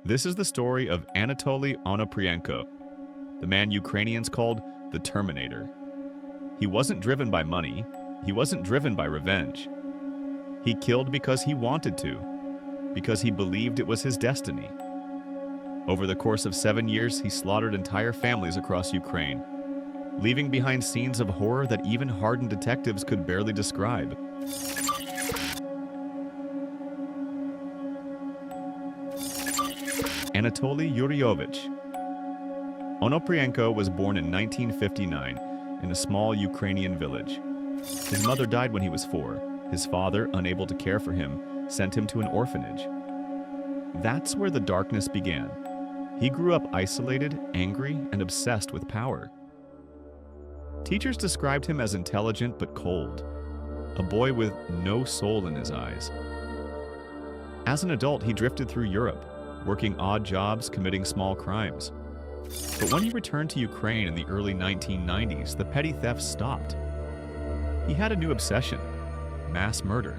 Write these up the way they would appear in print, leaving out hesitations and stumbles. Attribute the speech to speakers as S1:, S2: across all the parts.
S1: This is the story of Anatoly Onoprienko, the man Ukrainians called the Terminator. He wasn't driven by money. He wasn't driven by revenge. He killed because he wanted to, because he believed it was his destiny. Over the course of 7 years, he slaughtered entire families across Ukraine, leaving behind scenes of horror that even hardened detectives could barely describe. Anatoly Yuryovich Onoprienko was born in 1959 in a small Ukrainian village. His mother died when he was 4. His father, unable to care for him, sent him to an orphanage. That's where the darkness began. He grew up isolated, angry, and obsessed with power. Teachers described him as intelligent but cold, a boy with no soul in his eyes. As an adult, he drifted through Europe, working odd jobs, committing small crimes. But when he returned to Ukraine in the early 1990s, the petty thefts stopped. He had a new obsession: mass murder.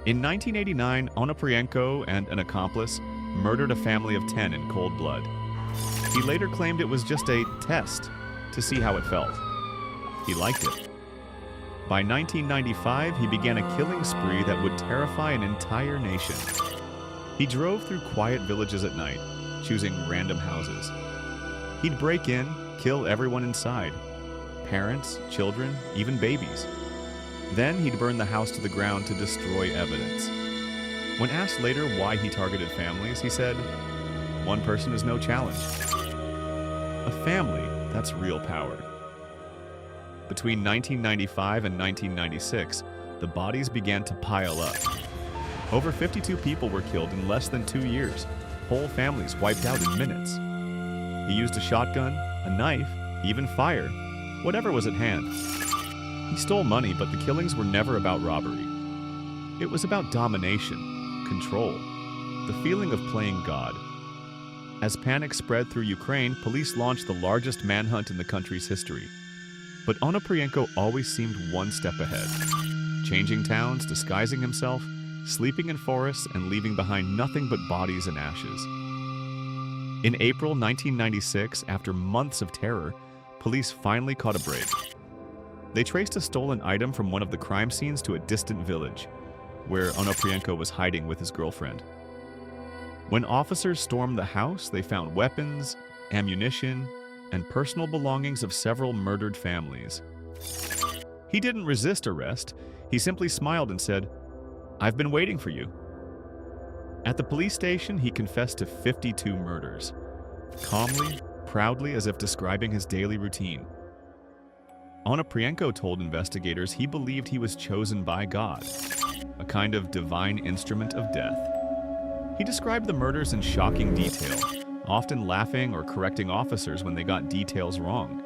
S1: In 1989, Onoprienko and an accomplice murdered a family of 10 in cold blood. He later claimed it was just a test to see how it felt. He liked it. By 1995, he began a killing spree that would terrify an entire nation. He drove through quiet villages at night, choosing random houses. He'd break in, kill everyone inside: parents, children, even babies. Then he'd burn the house to the ground to destroy evidence. When asked later why he targeted families, he said, "One person is no challenge." A family, that's real power. Between 1995 and 1996, the bodies began to pile up. Over 52 people were killed in less than 2 years, whole families wiped out in minutes. He used a shotgun, a knife, even fire, whatever was at hand. He stole money, but the killings were never about robbery. It was about domination, control, the feeling of playing God. As panic spread through Ukraine, police launched the largest manhunt in the country's history. But Onoprienko always seemed one step ahead, changing towns, disguising himself, sleeping in forests, and leaving behind nothing but bodies and ashes. In April 1996, after months of terror, police finally caught a break. They traced a stolen item from one of the crime scenes to a distant village, where Onoprienko was hiding with his girlfriend. When officers stormed the house, they found weapons, ammunition, and personal belongings of several murdered families. He didn't resist arrest. He simply smiled and said, "I've been waiting for you." At the police station, he confessed to 52 murders, calmly, proudly, as if describing his daily routine. Onoprienko told investigators he believed he was chosen by God, a kind of divine instrument of death. He described the murders in shocking detail, often laughing or correcting officers when they got details wrong.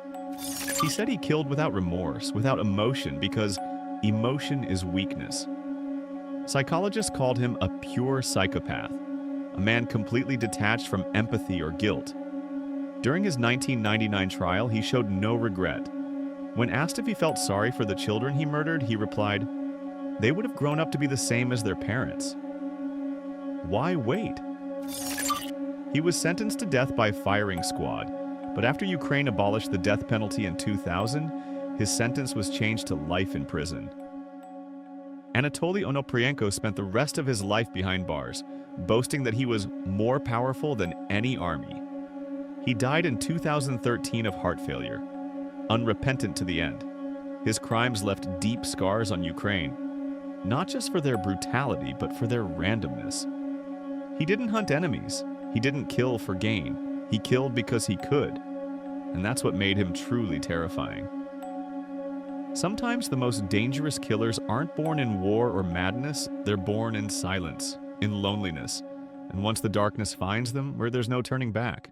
S1: He said he killed without remorse, without emotion, because emotion is weakness. Psychologists called him a pure psychopath, a man completely detached from empathy or guilt. During his 1999 trial, he showed no regret. When asked if he felt sorry for the children he murdered, he replied, "They would have grown up to be the same as their parents." Why wait? He was sentenced to death by firing squad, but after Ukraine abolished the death penalty in 2000, his sentence was changed to life in prison. Anatoly Onoprienko spent the rest of his life behind bars, boasting that he was more powerful than any army. He died in 2013 of heart failure, unrepentant to the end. His crimes left deep scars on Ukraine, not just for their brutality, but for their randomness. He didn't hunt enemies. He didn't kill for gain. He killed because he could. And that's what made him truly terrifying. Sometimes the most dangerous killers aren't born in war or madness, they're born in silence, in loneliness, and once the darkness finds them, where there's no turning back.